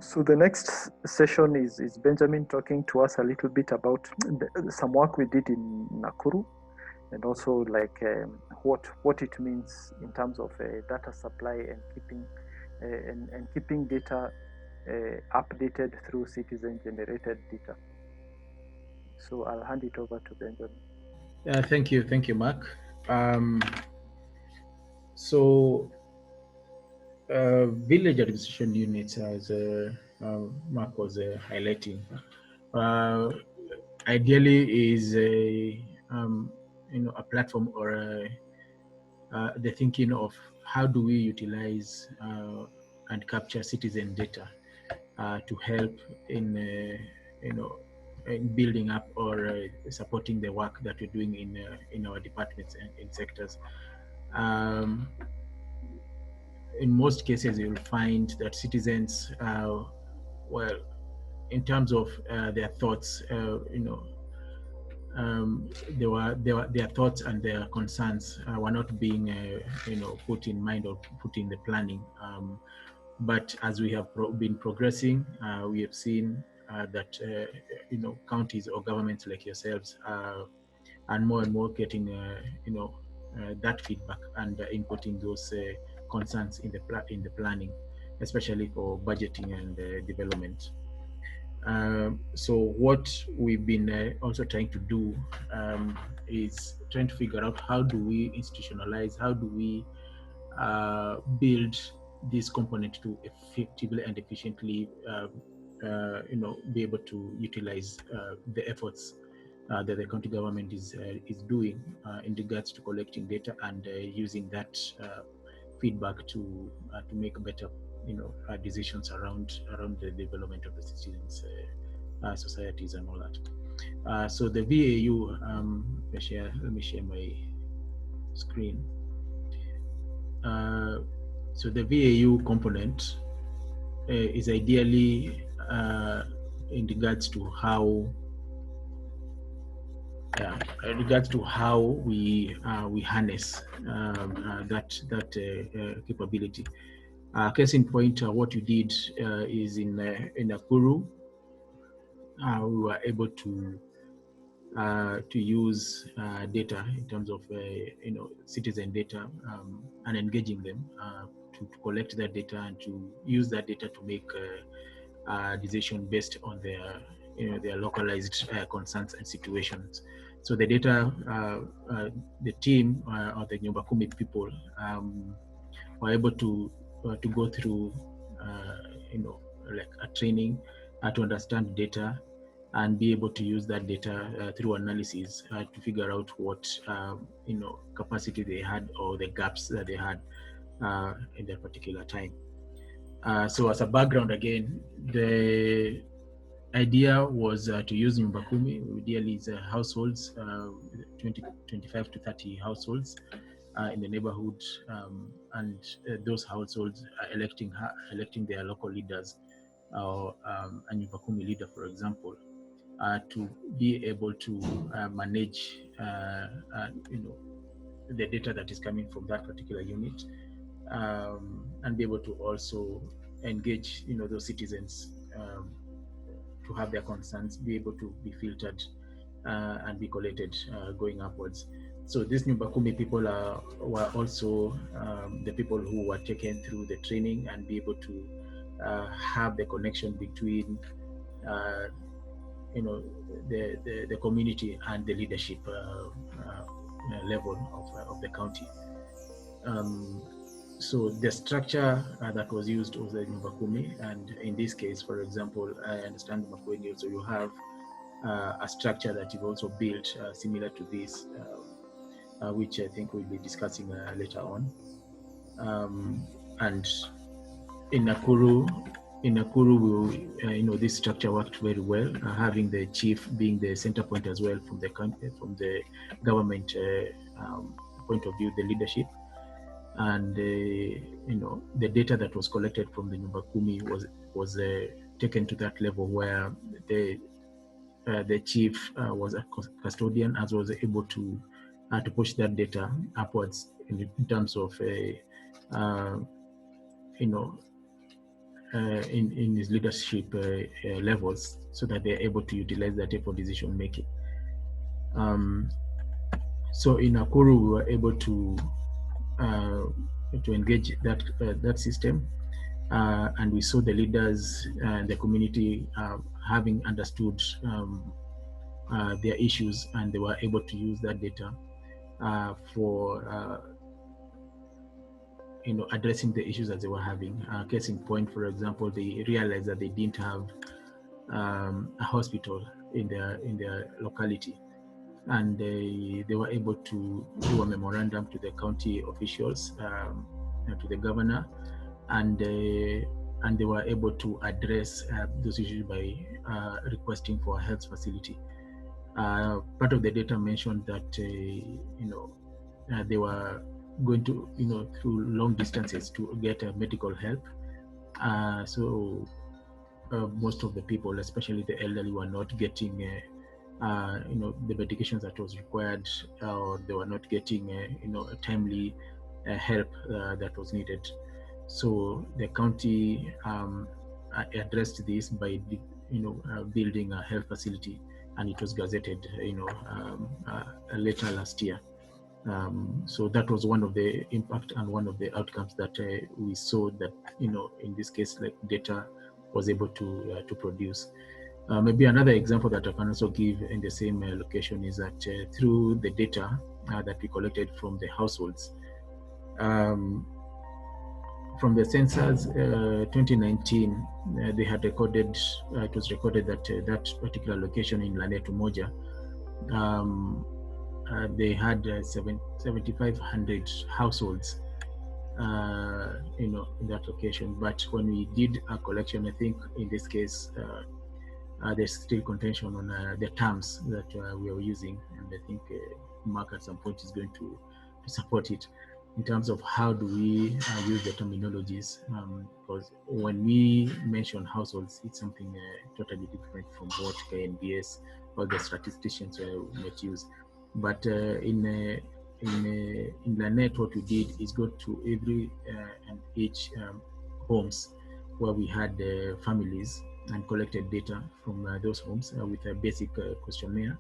So the next session is Benjamin talking to us a little bit about some work we did in Nakuru, and also like what it means in terms of data supply and keeping data updated through citizen-generated data. So I'll hand it over to Benjamin. Thank you, Mark. So village administration units, as Mark was highlighting, ideally is a a platform or the thinking of how do we utilize and capture citizen data to help in in building up or supporting the work that we're doing in our departments and in sectors. In most cases, you'll find that citizens, well, in terms of their thoughts, their thoughts and their concerns were not being, put in mind or put in the planning. But as we have been progressing, we have seen that counties or governments like yourselves and more getting that feedback and inputting those concerns in the planning, especially for budgeting and development. So what we've been also trying to do is trying to figure out how do we institutionalize, how do we build this component to effectively and efficiently be able to utilize the efforts that the county government is doing in regards to collecting data and using that feedback to make better decisions around the development of the citizens societies and all that. So the VAU, let me share my screen. So the VAU component is ideally in regards to how we harness that capability. Case in point, what you did is in Nakuru, we were able to use data in terms of citizen data and engaging them to collect that data and to use that data to make a decision based on their localized concerns and situations. So the data, the team or the Nyumba Kumi people were able to go through like a training to understand data and be able to use that data through analysis to figure out what capacity they had or the gaps that they had in that particular time. So as a background, again, the idea was to use Nyumba Kumi. Ideally, is households, 25 to 30 households in the neighborhood, and those households are electing their local leaders, or a Nyumba Kumi leader, for example, to be able to manage, the data that is coming from that particular unit, and be able to also engage, those citizens to have their concerns be able to be filtered and be collated going upwards. So these Nyumba Kumi people were also the people who were taken through the training and be able to have the connection between the community and the leadership level of the county. So the structure that was used was the Nyumba Kumi, and in this case, for example, I understand Makueni, so you have a structure that you've also built similar to this, which I think we'll be discussing later on. And in Nakuru, this structure worked very well, having the chief being the center point as well from the government point of view, the leadership. And the data that was collected from the Nyumba Kumi was taken to that level where the chief was a custodian, as was able to push that data upwards in terms of in his leadership levels, so that they're able to utilize data for decision making. So in Nakuru, we were able to engage that system, and we saw the leaders and the community having understood their issues, and they were able to use that data for addressing the issues that they were having. Case in point, for example, they realized that they didn't have a hospital in their locality, and they were able to do a memorandum to the county officials, to the governor, and they were able to address those issues by requesting for a health facility. Part of the data mentioned that they were going to through long distances to get medical help. So most of the people, especially the elderly, were not getting the medications that was required, or they were not getting a timely help that was needed. So the county addressed this by building a health facility, and it was gazetted later last year. So that was one of the impact and one of the outcomes that we saw that in this case, like, data was able to produce. Maybe another example that I can also give in the same location is that through the data that we collected from the households, from the census 2019, they had recorded, it was recorded that that particular location in Lanetu Moja, they had 7,500 households in that location. But when we did a collection, I think in this case there's still contention on the terms that we are using, and I think Mark at some point is going to support it in terms of how do we use the terminologies, because when we mention households, it's something totally different from what KNBS or the statisticians might use. But in Lanet, what we did is go to every and each homes where we had families, and collected data from those homes with a basic questionnaire,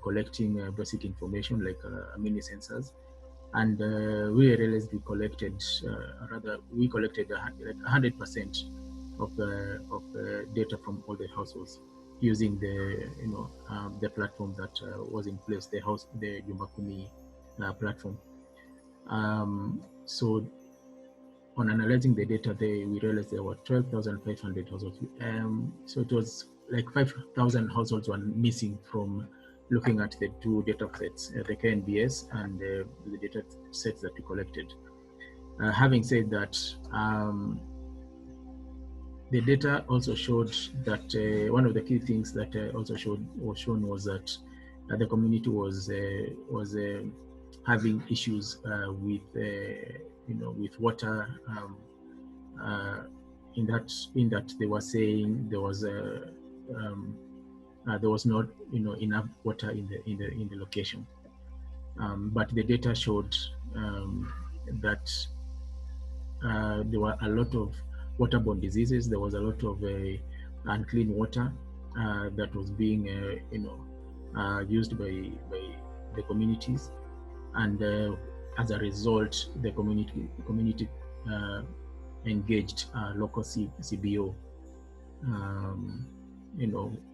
collecting basic information like mini census. And we realized we collected, we collected like 100% of the data from all the households using the the platform that was in place, the Nyumba Kumi platform. So on analyzing the data there, we realized there were 12,500 households. So it was like 5,000 households were missing from looking at the two data sets, the KNBS and the data sets that we collected. Having said that, the data also showed that one of the key things that also was shown was that the community was having issues with with water. In that they were saying there was not enough water in the location, but the data showed that there were a lot of waterborne diseases. There was a lot of unclean water that was being used by the communities, and as a result, the community engaged local CBO,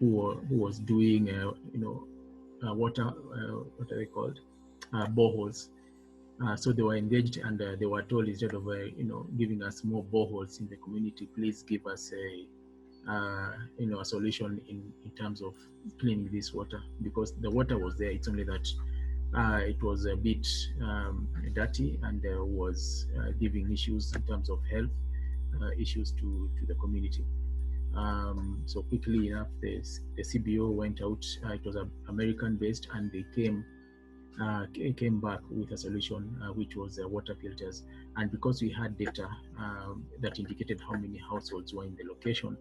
who was doing water, what are they called, boreholes. So they were engaged, and they were told, instead of giving us more boreholes in the community, please give us a solution in terms of cleaning this water, because the water was there. It's only that it was a bit dirty, and was giving issues in terms of health issues to the community. So quickly enough, the CBO went out. It was American based, and they came back with a solution, which was water filters. And because we had data that indicated how many households were in the location,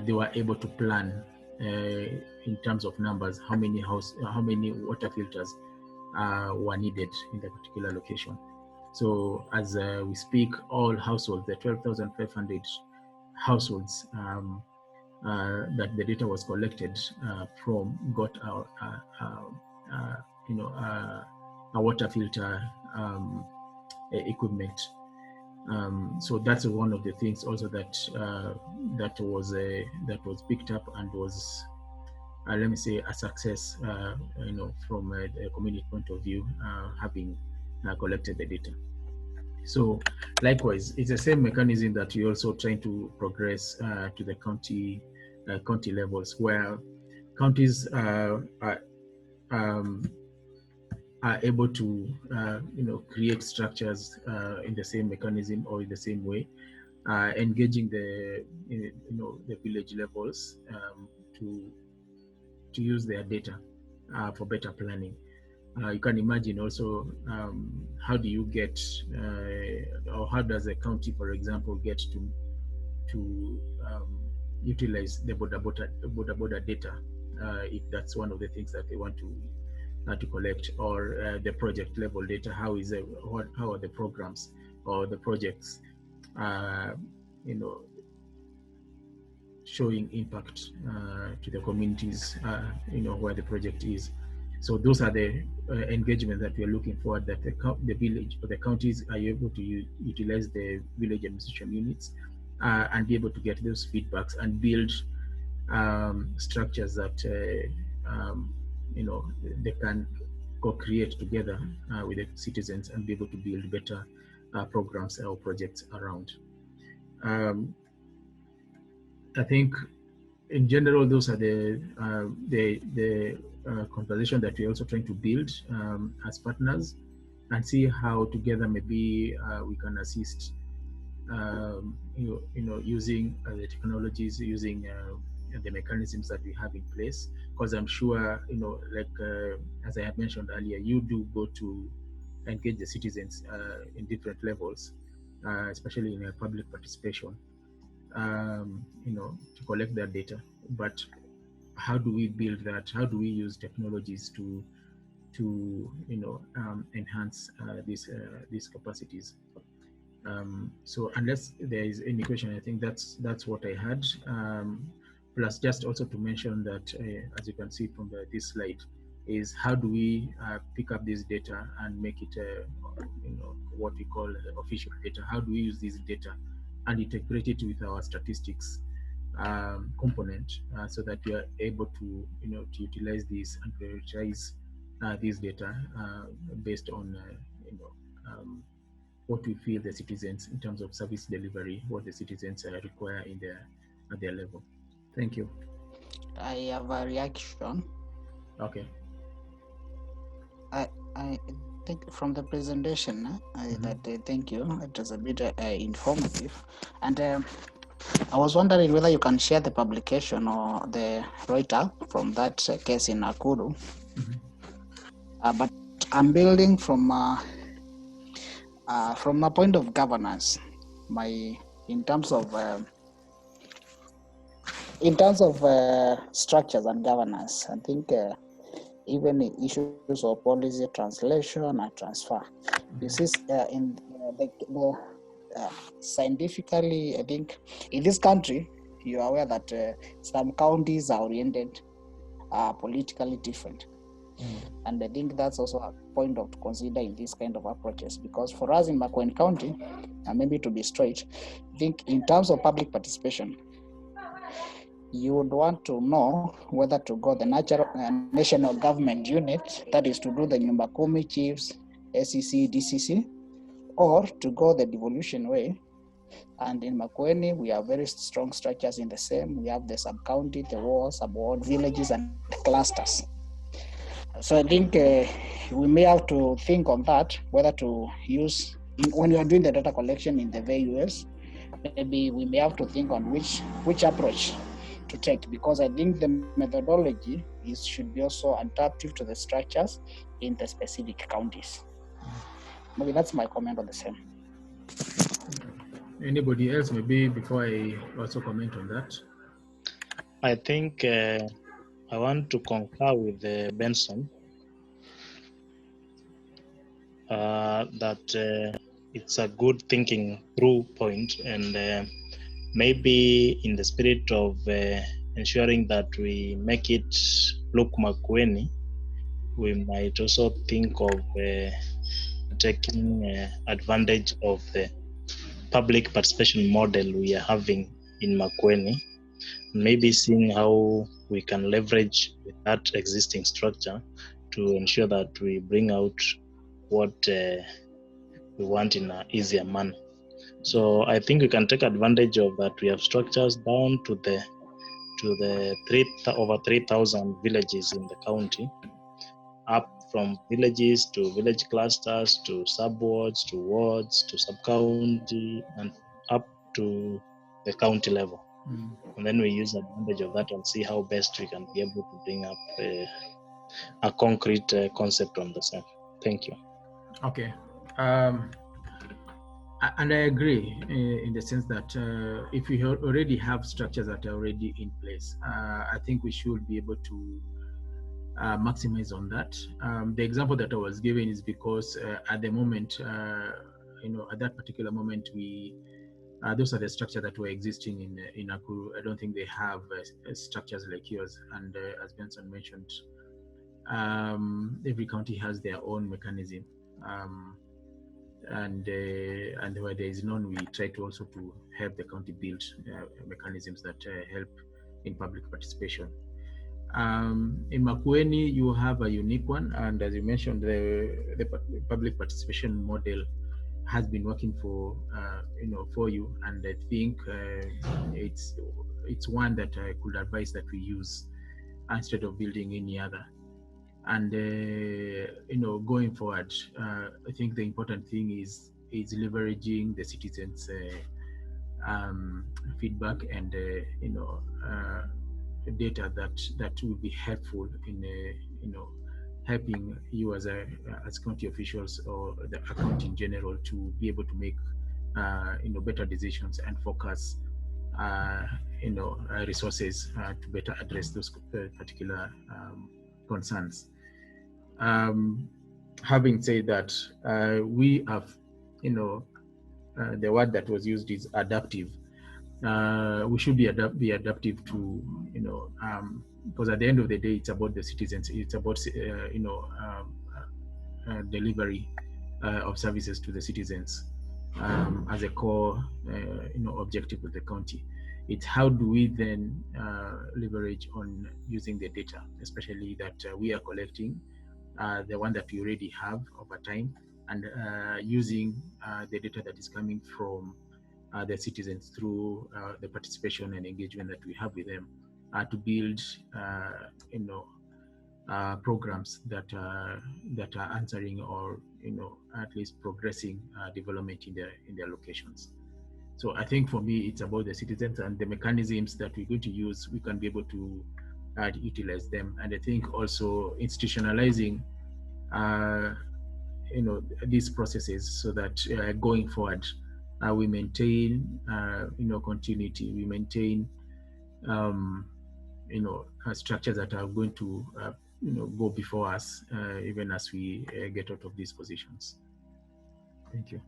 they were able to plan in terms of numbers how many water filters were needed in the particular location. So as we speak, all households, the 12,500 households that the data was collected from, got our, a water filter equipment. So that's one of the things also that that was picked up and was, let me say, a success, from a community point of view, having collected the data. So likewise, it's the same mechanism that we're also trying to progress to the county levels, where counties are able to create structures in the same mechanism or in the same way, engaging the the village levels to use their data for better planning. You can imagine also, how do you get, or how does a county, for example, get to utilize the border data, if that's one of the things that they want to collect, or the project level data. How are the programs or the projects, showing impact to the communities, where the project is. So those are the engagement that we are looking for, that the village or the counties are able to utilize the village administration units and be able to get those feedbacks and build structures that they can co-create together with the citizens and be able to build better programs or projects around. I think in general, those are the conversation that we're also trying to build as partners, and see how together maybe we can assist, using the technologies, using the mechanisms that we have in place. Because I'm sure, as I have mentioned earlier, you do go to engage the citizens in different levels, especially in public participation, to collect their data. But how do we build that? How do we use technologies to enhance these capacities? So unless there is any question, I think that's what I had. Plus, just also to mention that, as you can see from this slide, is how do we pick up this data and make it, what we call official data? How do we use this data and integrate it with our statistics component, so that we are able to to utilize this and prioritize this data based on what we feel the citizens, in terms of service delivery, what the citizens require at their level. Thank you. I have a reaction. Okay. I think from the presentation, thank you. It was a bit informative, and I was wondering whether you can share the publication or the write-up from that case in Nakuru. But I'm building from a point of governance. In terms of structures and governance, I think even issues of policy translation and transfer. This is in scientifically, I think in this country, you are aware that some counties are oriented politically different. And I think that's also a point of consider in this kind of approaches, because for us in Makueni County, and maybe to be straight, I think in terms of public participation, you would want to know whether to go the national government unit, that is to do the Nyumba Kumi chiefs, SEC, DCC, or to go the devolution way. And in Makueni, we have very strong structures in the same. We have the sub-county, the wards, sub-ward, villages, and clusters. So I think we may have to think on that, whether to use, when we are doing the data collection in the VAUs, maybe we may have to think on which approach to take, because I think the methodology should be also adaptive to the structures in the specific counties. Maybe that's my comment on the same. Anybody else, maybe before I also comment on that? I think I want to concur with Benson. that it's a good thinking through point, and maybe in the spirit of ensuring that we make it look Makueni, we might also think of taking advantage of the public participation model we are having in Makueni, maybe seeing how we can leverage with that existing structure to ensure that we bring out what we want in an easier manner. So I think we can take advantage of that. We have structures down to the over 3,000 villages in the county, up from villages to village clusters to sub-wards to wards to sub-county and up to the county level. And then we use advantage of that and see how best we can be able to bring up a concrete concept on the same. Thank you. Okay. And I agree in the sense that if we already have structures that are already in place, I think we should be able to maximize on that. The example that I was given is because at the moment, at that particular moment, those are the structures that were existing in Nakuru. I don't think they have structures like yours. And as Benson mentioned, every county has their own mechanism. And where there is none, we try to also to help the county build mechanisms that help in public participation. In Makueni, you have a unique one, and as you mentioned, the public participation model has been working for you, and I think it's one that I could advise that we use instead of building any other. And going forward, I think the important thing is leveraging the citizens' feedback and data that will be helpful in helping you as county officials or the county in general to be able to make better decisions and focus resources to better address those particular concerns. Having said that, we have, the word that was used is adaptive. We should be adaptive to, because at the end of the day, it's about the citizens. It's about, delivery of services to the citizens as a core, objective of the county. It's how do we then leverage on using the data, especially that we are collecting, the one that we already have over time, and using the data that is coming from the citizens through the participation and engagement that we have with them to build, programs that are answering or at least progressing development in their locations. So I think for me, it's about the citizens and the mechanisms that we're going to use. We can be able to utilize them, and I think also institutionalizing, these processes so that going forward, we maintain, continuity. We maintain, structures that are going to, go before us, even as we get out of these positions. Thank you.